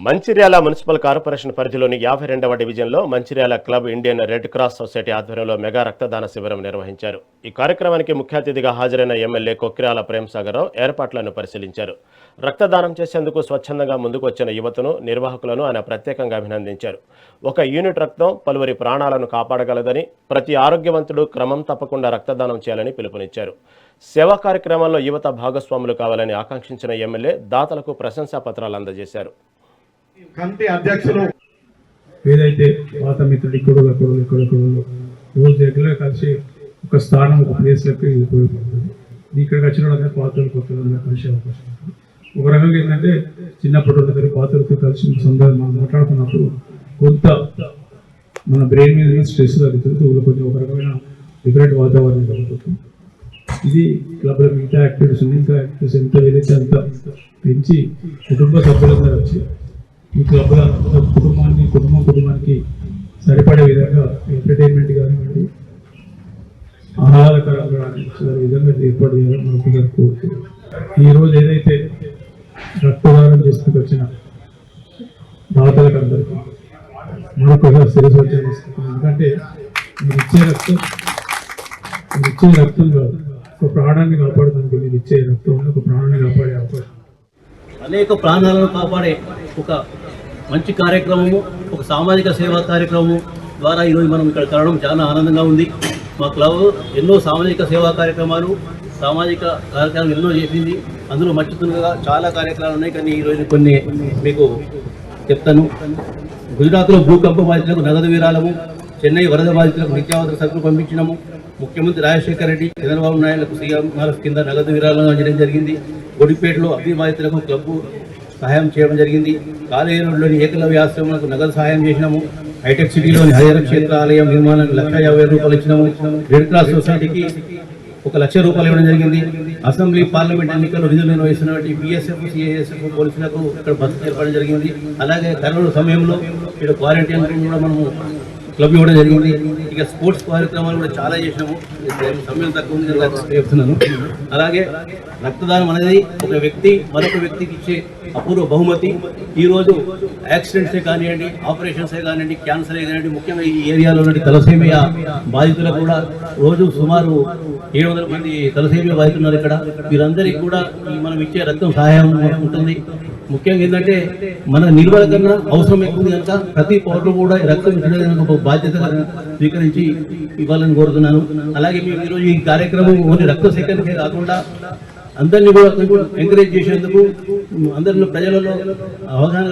Mancherial municipal corporation పరిధిలోని 52వ డివిజన్లో Mancherial club Indian red cross society ఆధ్వర్యంలో మెగా రక్తదాన శిబిరం నిర్వహించారు. ఈ కార్యక్రమానికి ముఖ్య అతిథిగా హాజరైన ఎమ్మెల్యే కొక్కిరాల ప్రేమ్సాగర్రావు ఏర్పాట్లను పరిశీలించారు. రక్తదానం చేసేందుకు స్వచ్ఛందంగా ముందుకు వచ్చిన యువతను, నిర్వాహకులను ఆయన ప్రత్యేకంగా అభినందించారు. ఒక యూనిట్ రక్తం పలువురి ప్రాణాలను కాపాడగలదని, ప్రతి ఆరోగ్యవంతుడు క్రమం తప్పకుండా రక్తదానం చేయాలని పిలుపునిచ్చారు. సేవా కార్యక్రమాల్లో యువత భాగస్వాములు కావాలని ఆకాంక్షించిన ఎమ్మెల్యే దాతలకు ప్రశంసా పత్రాలు అందజేశారు. కమిటీ అధ్యక్షులు ఏదైతే పాత మిత్రుడు ఇక్కడ రోజు రెగ్యులర్ కలిసి ఒక స్థానం ఒక ప్లేస్లకి ఉపయోగపడుతుంది. ఇక్కడికి వచ్చిన వాళ్ళందరూ పాత్రలు కొత్తలు కలిసే అవకాశం ఉంటుంది. ఒక రకంగా ఏంటంటే చిన్నప్పటి వాళ్ళందరూ పాత్రలతో కలిసి సందర్భం మనం మాట్లాడుతున్నప్పుడు కొంత మన బ్రెయిన్ మీద స్ట్రెస్ తగ్గుతుంది. కొంచెం ఒక రకమైన డిఫరెంట్ వాతావరణం జరుగుతుంది. ఇది క్లబ్లో మిగతా యాక్టివిటీస్ ఉంది. ఇంకా యాక్టివిటీస్ ఎంత వీలైతే అంత పెంచి కుటుంబ సభ్యులందరూ వచ్చి ఈ క్లబ్లో కుటుంబానికి సరిపడే విధంగా ఎంటర్టైన్మెంట్ కానివ్వండి, ఆహ్లాదకరంగా విధంగా ఏర్పాటు చేయాలని మరొకసారి కోరుతున్నాం. ఈరోజు ఏదైతే రక్తదానం చేసుకుని వచ్చిన దాతలకు అందరికీ మరొకసారి శిరస్సు ఇస్తున్నాం. ఎందుకంటే మీరు ఇచ్చే రక్తం కాదు, ఒక ప్రాణాన్ని కాపాడడానికి మీరు ఇచ్చే రక్తం ఒక ప్రాణాన్ని కాపాడే అవకాశం, అనేక ప్రాణాలను కాపాడే ఒక మంచి కార్యక్రమము, ఒక సామాజిక సేవా కార్యక్రమం ద్వారా ఈరోజు మనం ఇక్కడ కలవడం చాలా ఆనందంగా ఉంది. మా క్లబ్ ఎన్నో సామాజిక సేవా కార్యక్రమాలు ఎన్నో చేసింది. అందులో మర్చిపోతున్నగా చాలా కార్యక్రమాలు ఉన్నాయి, కానీ ఈరోజు కొన్ని మీకు చెప్తాను. గుజరాత్లో భూకంప బాధితులకు నగదు విరాళము, చెన్నై వరద బాధితులకు నిత్యావసర సరుకులు పంపించినాము. ముఖ్యమంత్రి రాజశేఖర రెడ్డి, చంద్రబాబు నాయుడులకు సీఎంఆర్ఎఫ్ కింద నగదు విరాళం అందించడం జరిగింది. గుడిపేటలో అగ్ని బాధితులకు క్లబ్ సహాయం చేయడం జరిగింది. కాలేజీలోని ఏకలవ్య ఆశ్రమాలకు నగదు సహాయం చేసినాము. హైటెక్ సిటీలోని హరిహర క్షేత్ర ఆలయం నిర్మాణానికి 1,50,000 ఇచ్చినాము. రెడ్ క్రాస్ సొసైటీకి 1,00,000 రూపాయలు ఇవ్వడం జరిగింది. అసెంబ్లీ పార్లమెంట్ ఎన్నికల్లో విధులు నిర్వహిస్తున్నటువంటి బీఎస్ఎఫ్, సిఐఎస్ఎఫ్ పోలీసులకు ఇక్కడ బస్సు ఏర్పడడం జరిగింది. అలాగే కరోనా సమయంలో ఇక్కడ క్వారంటైన్ కూడా మనము క్లబ్ ఇవ్వడం జరిగింది. ఇక స్పోర్ట్స్ కార్యక్రమాలు కూడా చాలా చేసినాము. సమయం తక్కువ ఉంది చెప్తున్నాను. అలాగే రక్తదానం అనేది ఒక వ్యక్తి మరొక వ్యక్తికి ఇచ్చే అపూర్వ బహుమతి. ఈరోజు యాక్సిడెంట్సే కానివ్వండి, ఆపరేషన్సే కానివ్వండి, క్యాన్సరే కానివ్వండి, ముఖ్యంగా ఈ ఏరియాలో ఉన్న తలసేమియా బాధితులకు కూడా రోజు సుమారు 700 మంది తలసేమియా బాధితున్నారు ఇక్కడ. వీరందరికీ కూడా మనం ఇచ్చే రక్తం సహాయం ఉంటుంది. ముఖ్యంగా ఏంటంటే మన నిల్వల కన్నా అవసరం ఎక్కువ ఉంది కనుక ప్రతి పౌరులు కూడా రక్తం ఇచ్చడానికి ఒక బాధ్యత స్వీకరించి ఇవ్వాలని కోరుతున్నాను. అలాగే మేము ఈరోజు ఈ కార్యక్రమం ఓన్లీ రక్త సేకరణకే కాకుండా అందరినీ కూడా ఎంకరేజ్ చేసేందుకు, అందరిలో ప్రజలలో అవగాహన